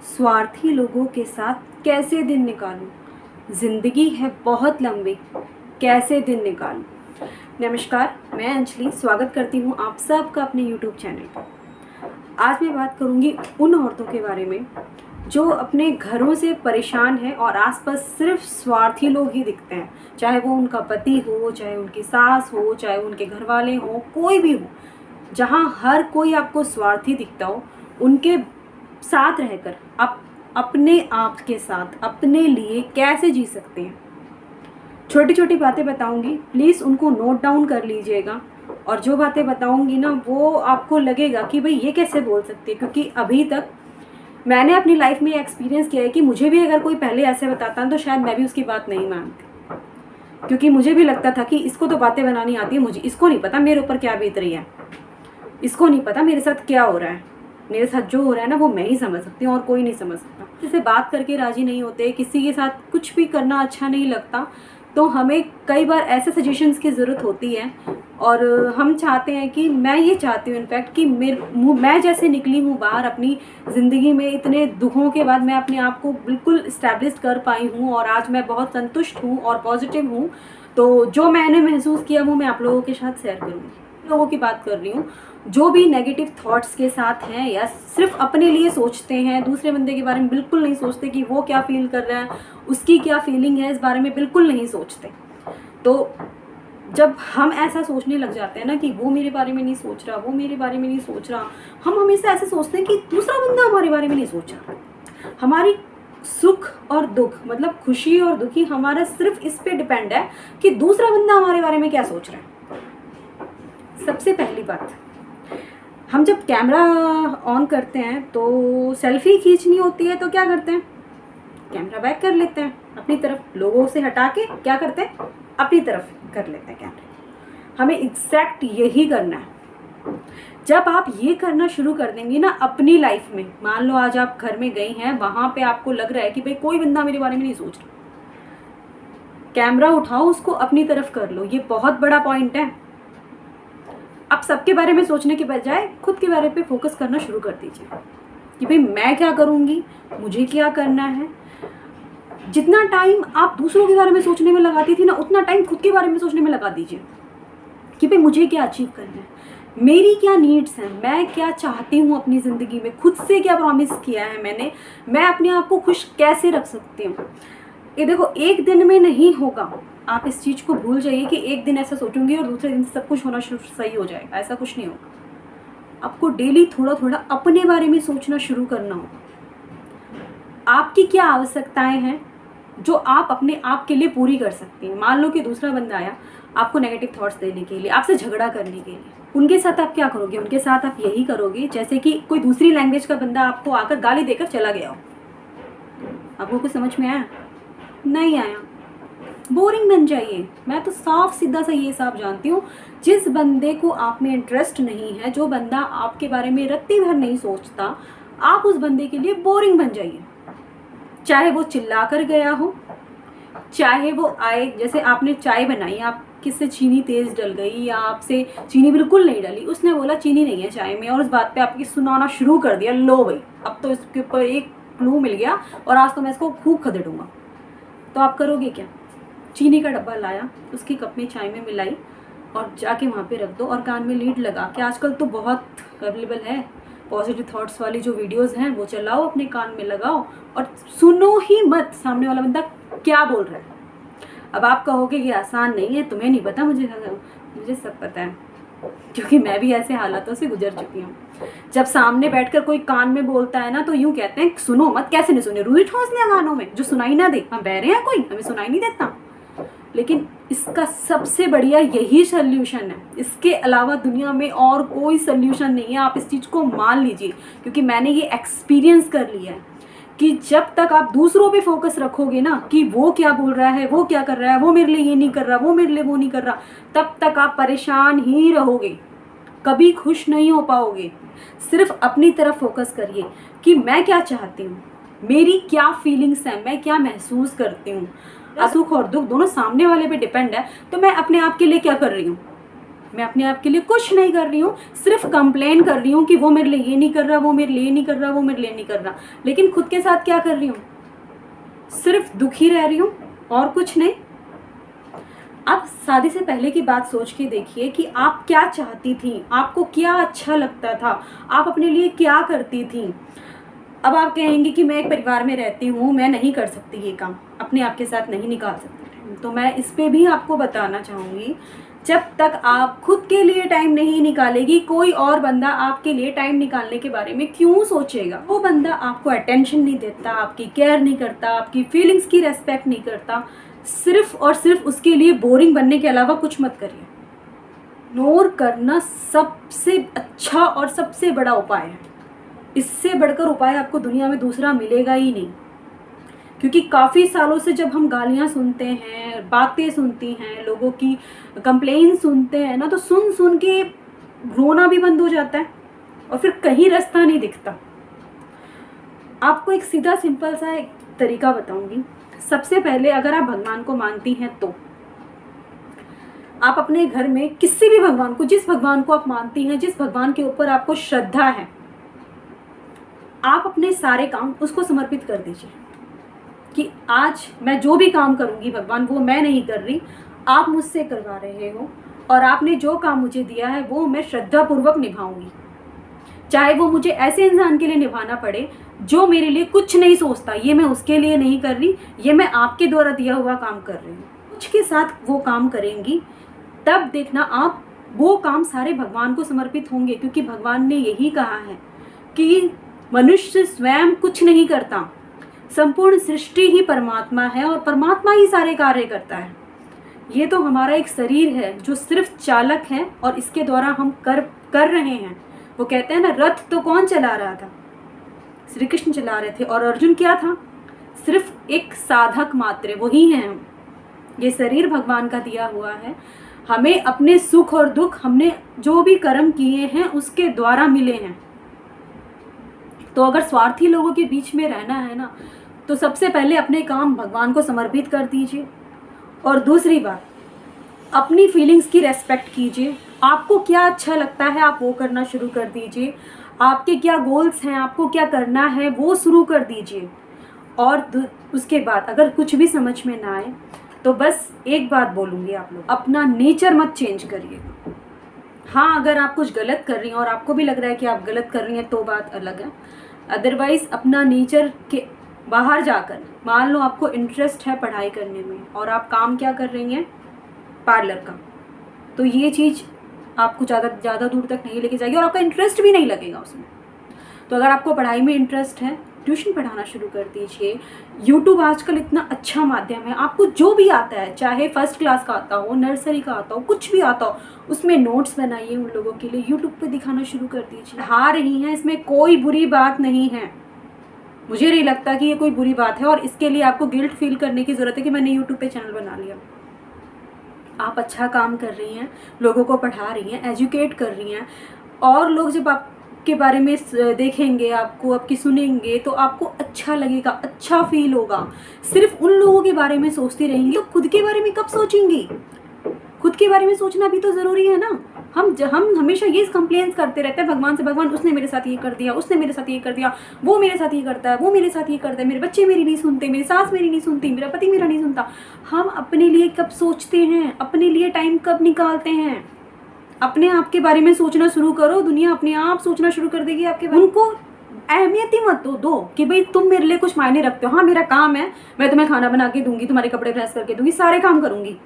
स्वार्थी लोगों के साथ कैसे दिन निकालूं? ज़िंदगी है बहुत लंबी, कैसे दिन निकालूं? नमस्कार, मैं अंजलि स्वागत करती हूं आप सबका अपने यूट्यूब चैनल पर। आज मैं बात करूंगी उन औरतों के बारे में जो अपने घरों से परेशान हैं और आसपास सिर्फ स्वार्थी लोग ही दिखते हैं। चाहे वो उनका पति हो, चाहे उनकी सास हो, चाहे उनके घर वाले हों, कोई भी हो, जहाँ हर कोई आपको स्वार्थी दिखता हो, उनके साथ रहकर आप अपने आप के साथ अपने लिए कैसे जी सकते हैं। छोटी छोटी बातें बताऊंगी, प्लीज़ उनको नोट डाउन कर लीजिएगा। और जो बातें बताऊंगी ना, वो आपको लगेगा कि भाई ये कैसे बोल सकती है, क्योंकि अभी तक मैंने अपनी लाइफ में एक्सपीरियंस किया है कि मुझे भी अगर कोई पहले ऐसे बताता तो शायद मैं भी उसकी बात नहीं मानती, क्योंकि मुझे भी लगता था कि इसको तो बातें बनानी आती है, मुझे इसको नहीं पता मेरे ऊपर क्या बीत रही है, इसको नहीं पता मेरे साथ क्या हो रहा है, मेरे साथ जो हो रहा है ना वो मैं ही समझ सकती हूँ और कोई नहीं समझ सकता। जैसे बात करके राजी नहीं होते, किसी के साथ कुछ भी करना अच्छा नहीं लगता, तो हमें कई बार ऐसे सजेशंस की ज़रूरत होती है। और हम चाहते हैं कि मैं ये चाहती हूँ इनफैक्ट कि मैं जैसे निकली हूँ बाहर अपनी ज़िंदगी में, इतने दुखों के बाद मैं अपने आप को बिल्कुल इस्टेब्लिश कर पाई हूँ और आज मैं बहुत संतुष्ट हूँ और पॉजिटिव हूँ। तो जो मैंने महसूस किया वो मैं आप लोगों के साथ शेयर करूँगी। लोगों की बात कर रही हूँ जो भी नेगेटिव थॉट्स के साथ हैं या सिर्फ अपने लिए सोचते हैं, दूसरे बंदे के बारे में बिल्कुल नहीं सोचते कि वो क्या फील कर रहा है, उसकी क्या फीलिंग है, इस बारे में बिल्कुल नहीं सोचते। तो जब हम ऐसा सोचने लग जाते हैं ना कि वो मेरे बारे में नहीं सोच रहा, वो मेरे बारे में नहीं सोच रहा, हम हमेशा ऐसे सोचते हैं कि दूसरा बंदा हमारे बारे में नहीं सोच रहा। हमारी सुख और दुख, मतलब खुशी और दुखी, हमारा सिर्फ इस पे डिपेंड है कि दूसरा बंदा हमारे बारे में क्या सोच रहा है। सबसे पहली बात, हम जब कैमरा ऑन करते हैं तो सेल्फी खींचनी होती है तो क्या करते हैं, कैमरा बैक कर लेते हैं अपनी तरफ, लोगों से हटा के क्या करते हैं, अपनी तरफ कर लेते हैं कैमरा। हमें एग्जैक्ट यही करना है। जब आप ये करना शुरू कर देंगे ना अपनी लाइफ में, मान लो आज आप घर में गई हैं, वहाँ पे आपको लग रहा है कि भाई कोई बंदा मेरे बारे में नहीं सोच रहा, कैमरा उठाओ, उसको अपनी तरफ कर लो। ये बहुत बड़ा पॉइंट है। आप सबके बारे में सोचने के बजाय खुद के बारे पे फोकस करना शुरू कर दीजिए कि भाई मैं क्या करूँगी, मुझे क्या करना है। जितना टाइम आप दूसरों के बारे में सोचने में लगाती थी ना, उतना टाइम खुद के बारे में सोचने में लगा दीजिए कि भाई मुझे क्या अचीव करना है, मेरी क्या नीड्स हैं, मैं क्या चाहती हूँ अपनी ज़िंदगी में, खुद से क्या प्रॉमिस किया है मैंने, मैं अपने आप को खुश कैसे रख सकती हूँ। ये देखो, एक दिन में नहीं होगा। आप इस चीज़ को भूल जाइए कि एक दिन ऐसा सोचूंगी और दूसरे दिन सब कुछ होना सही हो जाएगा, ऐसा कुछ नहीं होगा। आपको डेली थोड़ा थोड़ा अपने बारे में सोचना शुरू करना होगा। आपकी क्या आवश्यकताएं हैं जो आप अपने आप के लिए पूरी कर सकती हैं। मान लो कि दूसरा बंदा आया आपको नेगेटिव थॉट्स देने के लिए, आपसे झगड़ा करने के लिए, उनके साथ आप क्या करोगे, उनके साथ आप यही करोगे जैसे कि कोई दूसरी लैंग्वेज का बंदा आपको आकर गाली देकर चला गया हो। आपको कुछ समझ में आया? नहीं आया, बोरिंग बन जाइए। मैं तो साफ सीधा सा ये साफ जानती हूँ, जिस बंदे को आप में इंटरेस्ट नहीं है, जो बंदा आपके बारे में रत्ती भर नहीं सोचता, आप उस बंदे के लिए बोरिंग बन जाइए। चाहे वो चिल्ला कर गया हो, चाहे वो आए, जैसे आपने चाय बनाई, आप किससे चीनी तेज़ डल गई या आपसे चीनी बिल्कुल नहीं डली, उसने बोला चीनी नहीं है चाय में और उस बात पे आपकी सुनाना शुरू कर दिया, लो भाई अब तो इसके ऊपर एक क्लू मिल गया और आज तो मैं इसको खूब खदेड़ूंगा। तो आप करोगे क्या? चीनी का डब्बा लाया, उसकी कप में चाय में मिलाई और जाके वहाँ पे रख दो और कान में लीड लगा के, आजकल तो बहुत अवेलेबल है पॉजिटिव थॉट्स वाली जो वीडियोस हैं, वो चलाओ, अपने कान में लगाओ और सुनो ही मत सामने वाला बंदा क्या बोल रहा है। अब आप कहोगे कि आसान नहीं है, तुम्हें नहीं पता, मुझे सब पता है, क्योंकि मैं भी ऐसे हालातों से गुजर चुकी हूँ। जब सामने बैठकर कोई कान में बोलता है ना, तो यूँ कहते हैं सुनो मत, कैसे नहीं सुने, रुई ठोंस लिया कानों में जो सुनाई ना दे। हम बहरे हैं कोई, हमें सुनाई नहीं देता। लेकिन इसका सबसे बढ़िया यही सल्यूशन है, इसके अलावा दुनिया में और कोई सल्यूशन नहीं है। आप इस चीज़ को मान लीजिए, क्योंकि मैंने ये एक्सपीरियंस कर लिया है कि जब तक आप दूसरों पे फोकस रखोगे ना कि वो क्या बोल रहा है, वो क्या कर रहा है, वो मेरे लिए ये नहीं कर रहा, वो मेरे लिए वो नहीं कर रहा, तब तक आप परेशान ही रहोगे, कभी खुश नहीं हो पाओगे। सिर्फ अपनी तरफ फोकस करिए कि मैं क्या चाहती हूँ, मेरी क्या फीलिंग्स हैं, मैं क्या महसूस करती हूँ। सुख और दुख दोनों सामने वाले पे डिपेंड है, तो मैं अपने आप के लिए क्या कर रही हूँ, मैं अपने आप के लिए कुछ नहीं कर रही हूँ, सिर्फ कंप्लेन कर रही हूँ कि वो मेरे लिए ये नहीं कर रहा, वो मेरे लिए नहीं कर रहा, वो मेरे लिए नहीं कर रहा। लेकिन खुद के साथ क्या कर रही हूँ? सिर्फ दुखी रह रही हूँ और कुछ नहीं। आप शादी से पहले की बात सोच के देखिए कि आप क्या चाहती थी, आपको क्या अच्छा लगता था, आप अपने लिए क्या करती थी। अब आप कहेंगे कि मैं एक परिवार में रहती हूँ, मैं नहीं कर सकती ये काम, अपने आप के साथ नहीं निकाल सकती। तो मैं इस पे भी आपको बताना चाहूँगी, जब तक आप खुद के लिए टाइम नहीं निकालेगी, कोई और बंदा आपके लिए टाइम निकालने के बारे में क्यों सोचेगा? वो बंदा आपको अटेंशन नहीं देता, आपकी केयर नहीं करता, आपकी फीलिंग्स की रेस्पेक्ट नहीं करता, सिर्फ और सिर्फ उसके लिए बोरिंग बनने के अलावा कुछ मत करिए। इग्नोर करना सबसे अच्छा और सबसे बड़ा उपाय है। इससे बढ़कर उपाय आपको दुनिया में दूसरा मिलेगा ही नहीं। क्योंकि काफ़ी सालों से जब हम गालियाँ सुनते हैं, बातें सुनती हैं, लोगों की कंप्लेन सुनते हैं ना, तो सुन सुन के रोना भी बंद हो जाता है और फिर कहीं रास्ता नहीं दिखता। आपको एक सीधा सिंपल सा एक तरीका बताऊंगी। सबसे पहले अगर आप भगवान को मानती हैं तो आप अपने घर में किसी भी भगवान को, जिस भगवान को आप मानती हैं, जिस भगवान के ऊपर आपको श्रद्धा है, आप अपने सारे काम उसको समर्पित कर दीजिए कि आज मैं जो भी काम करूंगी भगवान, वो मैं नहीं कर रही, आप मुझसे करवा रहे हो और आपने जो काम मुझे दिया है वो मैं श्रद्धापूर्वक निभाऊंगी। चाहे वो मुझे ऐसे इंसान के लिए निभाना पड़े जो मेरे लिए कुछ नहीं सोचता, ये मैं उसके लिए नहीं कर रही, ये मैं आपके द्वारा दिया हुआ काम कर रही हूँ। कुछ के साथ वो काम करेंगी, तब देखना आप वो काम सारे भगवान को समर्पित होंगे। क्योंकि भगवान ने यही कहा है कि मनुष्य स्वयं कुछ नहीं करता, संपूर्ण सृष्टि ही परमात्मा है और परमात्मा ही सारे कार्य करता है। ये तो हमारा एक शरीर है जो सिर्फ चालक है और इसके द्वारा हम कर रहे हैं। वो कहते हैं ना, रथ तो कौन चला रहा था? श्री कृष्ण चला रहे थे और अर्जुन क्या था? सिर्फ एक साधक मात्र, वही हैं हम। ये शरीर भगवान का दिया हुआ है, हमें अपने सुख और दुख हमने जो भी कर्म किए हैं उसके द्वारा मिले हैं। तो अगर स्वार्थी लोगों के बीच में रहना है ना, तो सबसे पहले अपने काम भगवान को समर्पित कर दीजिए। और दूसरी बात, अपनी फीलिंग्स की रेस्पेक्ट कीजिए। आपको क्या अच्छा लगता है आप वो करना शुरू कर दीजिए। आपके क्या गोल्स हैं, आपको क्या करना है वो शुरू कर दीजिए। और उसके बाद अगर कुछ भी समझ में ना आए तो बस एक बात बोलूँगी, आप लोग अपना नेचर मत चेंज करिए। हाँ, अगर आप कुछ गलत कर रही हैं और आपको भी लग रहा है कि आप गलत कर रही हैं तो बात अलग है। अदरवाइज़ अपना नेचर के बाहर जाकर, मान लो आपको इंटरेस्ट है पढ़ाई करने में और आप काम क्या कर रही हैं, पार्लर का, तो ये चीज़ आपको ज़्यादा दूर तक नहीं लेके जाएगी और आपका इंटरेस्ट भी नहीं लगेगा उसमें। तो अगर आपको पढ़ाई में इंटरेस्ट है, ट्यूशन पढ़ाना शुरू कर दीजिए। यूट्यूब आजकल इतना अच्छा माध्यम है, आपको जो भी आता है, चाहे फर्स्ट क्लास का आता हो, नर्सरी का आता हो, कुछ भी आता हो, उसमें नोट्स बनाइए उन लोगों के लिए, यूट्यूब पे दिखाना शुरू कर दीजिए। पढ़ा रही हैं, इसमें कोई बुरी बात नहीं है। मुझे नहीं लगता कि ये कोई बुरी बात है और इसके लिए आपको गिल्ट फील करने की ज़रूरत है कि मैंने यूट्यूब पे चैनल बना लिया। आप अच्छा काम कर रही हैं, लोगों को पढ़ा रही हैं, एजुकेट कर रही हैं, और लोग जब आपके बारे में देखेंगे, आपकी सुनेंगे, तो आपको अच्छा लगेगा, अच्छा फील होगा। सिर्फ उन लोगों के बारे में सोचती रहेंगी तो खुद के बारे में कब सोचेंगी? खुद के बारे में सोचना भी तो ज़रूरी है ना। हम हमेशा ये कंप्लेंट्स करते रहते हैं भगवान से, भगवान उसने मेरे साथ ये कर दिया, उसने मेरे साथ ये कर दिया, वो मेरे साथ ये करता है, वो मेरे साथ ये करता है, मेरे बच्चे मेरी नहीं सुनते, मेरी सास मेरी नहीं सुनती, मेरा पति मेरा नहीं सुनता। हम अपने लिए कब सोचते हैं? अपने लिए टाइम कब निकालते हैं? अपने आप के बारे में सोचना शुरू करो, दुनिया अपने आप सोचना शुरू कर देगी आपके बारे में। उनको अहमियत ही मत दो कि भाई तुम मेरे लिए कुछ मायने रखते हो। हाँ, मेरा काम है, मैं तुम्हें खाना बना के दूंगी, तुम्हारे कपड़े प्रेस करके दूंगी, सारे काम करूंगी,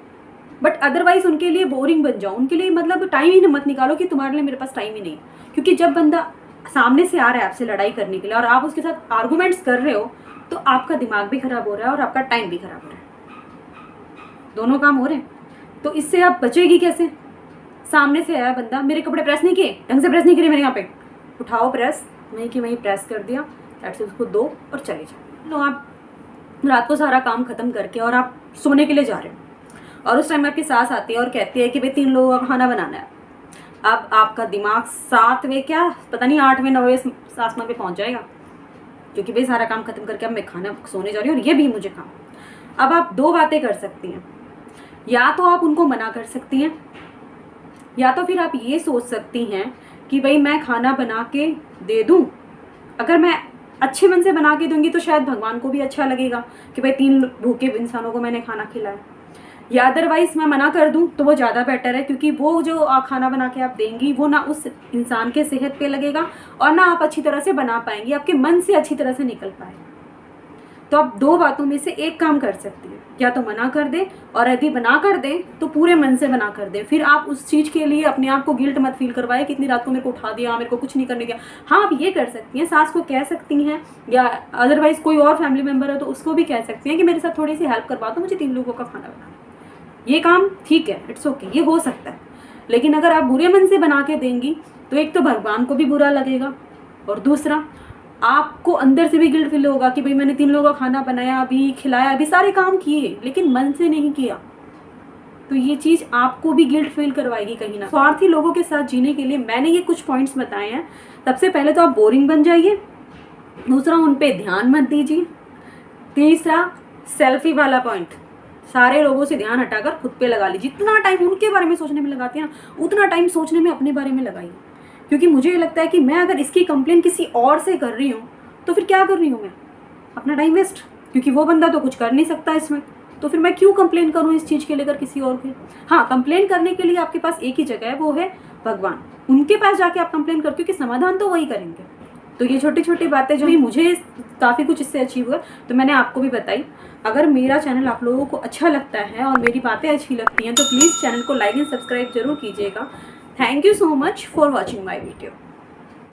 बट अदरवाइज उनके लिए बोरिंग बन जाओ। उनके लिए मतलब टाइम ही मत निकालो कि तुम्हारे लिए मेरे पास टाइम ही नहीं। क्योंकि जब बंदा सामने से आ रहा है आपसे लड़ाई करने के लिए और आप उसके साथ आर्गूमेंट्स कर रहे हो, तो आपका दिमाग भी खराब हो रहा है और आपका टाइम भी खराब हो रहा है, दोनों काम हो रहे हैं। तो इससे आप बचेगी कैसे? सामने से आया बंदा, मेरे कपड़े प्रेस नहीं किए, ढंग से प्रेस नहीं करे मेरे यहाँ पे, उठाओ प्रेस, वहीं की वहीं प्रेस कर दिया, ऐसे उसको दो और चले जाओ। लो, आप रात को सारा काम खत्म करके और आप सोने के लिए जा रहे हो और उस टाइम आपकी सास आती है और कहती है कि भाई 3 लोगों का खाना बनाना है। अब आपका दिमाग 7वें क्या पता नहीं 8वें 9वें आसमान पे पहुंच जाएगा, क्योंकि भाई सारा काम खत्म करके अब मैं खाना सोने जा रही हूँ और ये भी मुझे काम। अब आप 2 बातें कर सकती हैं, या तो आप उनको मना कर सकती हैं या तो फिर आप ये सोच सकती हैं कि भाई मैं खाना बना के दे दूँ, अगर मैं अच्छे मन से बना के दूंगी तो शायद भगवान को भी अच्छा लगेगा कि भाई 3 भूखे इंसानों को मैंने खाना खिलाया, या अदरवाइज़ मैं मना कर दूं तो वो ज़्यादा बेटर है, क्योंकि वो जो खाना बना के आप देंगी वो ना उस इंसान के सेहत पे लगेगा और ना आप अच्छी तरह से बना पाएंगी, आपके मन से अच्छी तरह से निकल पाएगा। तो आप 2 बातों में से एक काम कर सकती हैं, या तो मना कर दें, और यदि बना कर दें तो पूरे मन से बना कर दें। फिर आप उस चीज़ के लिए अपने आप को गिल्ट मत फील करवाएं कि इतनी रात को मेरे को उठा दिया, मेरे को कुछ नहीं करने दिया। हाँ, आप ये कर सकती हैं, सास को कह सकती हैं, या अदरवाइज़ कोई और फैमिली मेम्बर है तो उसको भी कह सकती हैं कि मेरे साथ थोड़ी सी हेल्प करवा दो, मुझे 3 लोगों का खाना बनाना। ये काम ठीक है, इट्स ओके, ये हो सकता है। लेकिन अगर आप बुरे मन से बना के देंगी तो एक तो भगवान को भी बुरा लगेगा, और दूसरा आपको अंदर से भी गिल्ट फील होगा कि भाई मैंने 3 लोगों का खाना बनाया, अभी खिलाया, अभी सारे काम किए, लेकिन मन से नहीं किया। तो ये चीज़ आपको भी गिल्ट फील करवाएगी कहीं ना। स्वार्थी लोगों के साथ जीने के लिए मैंने ये कुछ पॉइंट्स बताए हैं। सबसे पहले तो आप बोरिंग बन जाइए, दूसरा उन पे ध्यान मत दीजिए, तीसरा सेल्फी वाला पॉइंट, सारे लोगों से ध्यान हटाकर खुद पे लगा लीजिए। जितना टाइम उनके बारे में सोचने में लगाते हैं उतना टाइम सोचने में अपने बारे में लगाइए, क्योंकि मुझे ये लगता है कि मैं अगर इसकी कंप्लेन किसी और से कर रही हूँ तो फिर क्या कर रही हूँ मैं, अपना टाइम वेस्ट, क्योंकि वो बंदा तो कुछ कर नहीं सकता इसमें, तो फिर मैं क्यों कंप्लेन करूँ इस चीज़ के लेकर किसी और के। हाँ, कंप्लेन करने के लिए आपके पास एक ही जगह है, वो है भगवान। उनके पास जाके आप कंप्लेन करते हो कि समाधान तो वही करेंगे। तो ये छोटी छोटी बातें जो भी मुझे काफ़ी कुछ इससे अचीव हुआ तो मैंने आपको भी बताई। अगर मेरा चैनल आप लोगों को अच्छा लगता है और मेरी बातें अच्छी लगती हैं तो प्लीज़ चैनल को लाइक एंड सब्सक्राइब जरूर कीजिएगा। Thank you so much for watching my video.